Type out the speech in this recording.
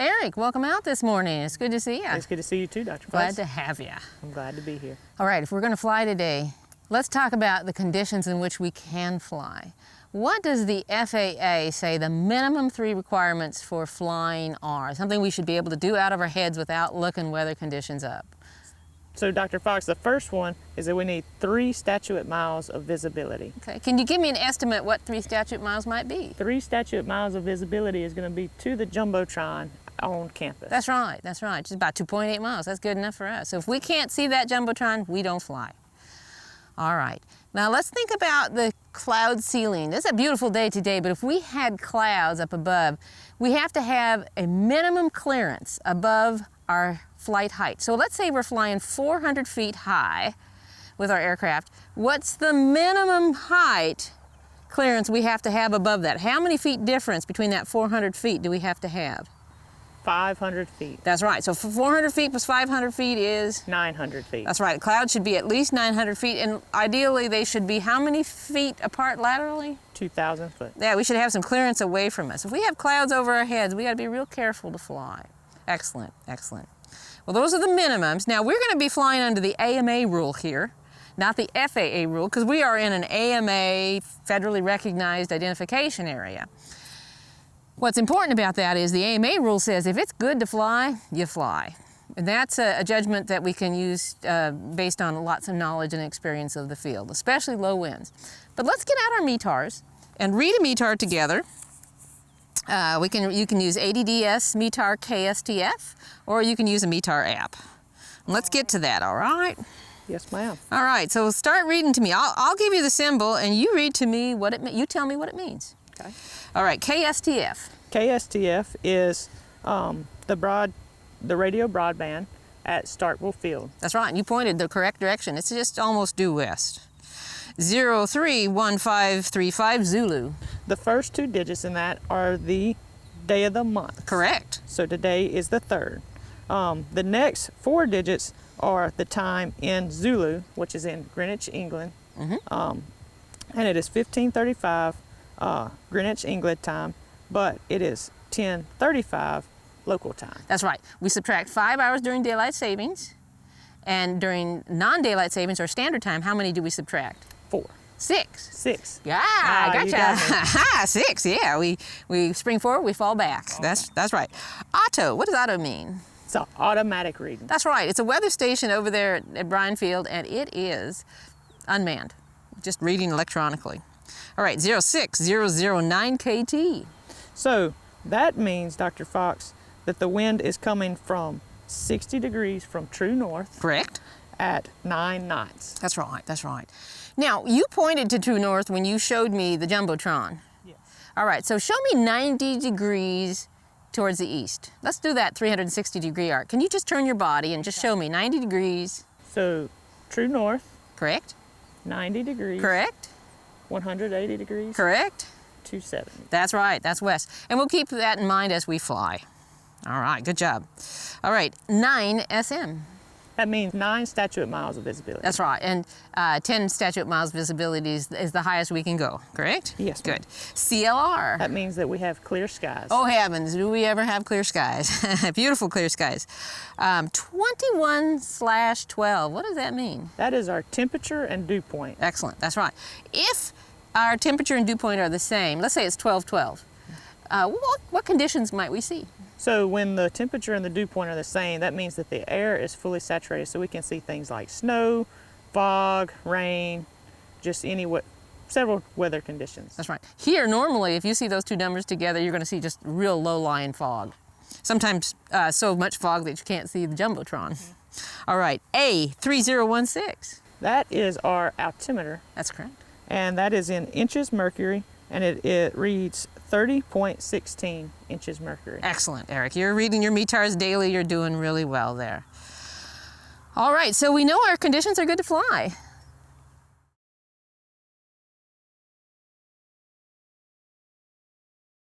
Eric, welcome out this morning. It's good to see you. It's good to see you too, Dr. Glad Price. to have you. I'm glad to be here. All right, if we're going to fly today, let's talk about the conditions in which we can fly. What does the FAA say the minimum 3 requirements for flying are? Something we should be able to do out of our heads without looking weather conditions up. So, Dr. Fox, the first one is that we need 3 statute miles of visibility. Okay, can you give me an estimate what 3 statute miles might be? 3 statute miles of visibility is going to be to the Jumbotron on campus. That's right, that's right. Just about 2.8 miles. That's good enough for us. So if we can't see that Jumbotron, we don't fly. All right, now let's think about the cloud ceiling. It's a beautiful day today, but if we had clouds up above, we have to have a minimum clearance above our flight height. So let's say we're flying 400 feet high with our aircraft. What's the minimum height clearance we have to have above that? How many feet difference between that 400 feet do we have to have? 500 feet. That's right. So 400 feet plus 500 feet is? 900 feet. That's right. Clouds should be at least 900 feet, and ideally they should be how many feet apart laterally? 2,000 foot. Yeah, we should have some clearance away from us. If we have clouds over our heads, we got to be real careful to fly. Excellent, excellent. Well, those are the minimums. Now, we're going to be flying under the AMA rule here, not the FAA rule, because we are in an AMA, federally recognized identification area. What's important about that is the AMA rule says if it's good to fly, you fly. And that's a judgment that we can use based on lots of knowledge and experience of the field, especially low winds. But let's get out our METARs and read a METAR together. You can use ADDS METAR KSTF, or you can use a METAR app. And let's get to that, all right? Yes, ma'am. All right, so start reading to me. I'll give you the symbol, and you read to me what it means. You tell me what it means. Okay. All right, KSTF. KSTF is the radio broadband at Starkville Field. That's right, and you pointed the correct direction. It's just almost due west. 031535 Zulu. The first 2 digits in that are the day of the month. Correct. So today is the 3rd. The next 4 digits are the time in Zulu, which is in Greenwich, England. And it is 1535 Greenwich, England time, but it is 10:35 local time. That's right. We subtract 5 hours during daylight savings, and during non-daylight savings or standard time, how many do we subtract? 4. 6. 6. Yeah, You got gotcha. 6. Yeah, we spring forward, we fall back. Okay. That's right. Auto. What does auto mean? It's an automatic reading. That's right. It's a weather station over there at Bryan Field, and it is unmanned, just reading electronically. All right, 06009 KT. So that means, Dr. Fox, that the wind is coming from 60 degrees from true north. Correct. At 9 knots. That's right, that's right. Now, you pointed to true north when you showed me the Jumbotron. Yes. All right, so show me 90 degrees towards the east. Let's do that 360-degree arc. Can you just turn your body and just show me 90 degrees? So true north. Correct. 90 degrees. Correct. 180 degrees. Correct. 270. That's right, that's west. And we'll keep that in mind as we fly. All right, good job. All right, 9 SM. That means 9 statute miles of visibility. That's right, and 10 statute miles visibility is the highest we can go, correct? Yes, ma'am. Good. CLR. That means that we have clear skies. Oh heavens, do we ever have clear skies? Beautiful clear skies. 21/12, what does that mean? That is our temperature and dew point. Excellent, that's right. If our temperature and dew point are the same, let's say it's 12/12, what conditions might we see? So when the temperature and the dew point are the same, that means that the air is fully saturated, so we can see things like snow, fog, rain, just several weather conditions. That's right. Here, normally, if you see those two numbers together, you're going to see just real low-lying fog. Sometimes so much fog that you can't see the Jumbotron. All right, A3016. That is our altimeter. That's correct. And that is in inches mercury, and it reads 30.16 inches mercury. Excellent, Eric. You're reading your METARs daily. You're doing really well there. All right, so we know our conditions are good to fly.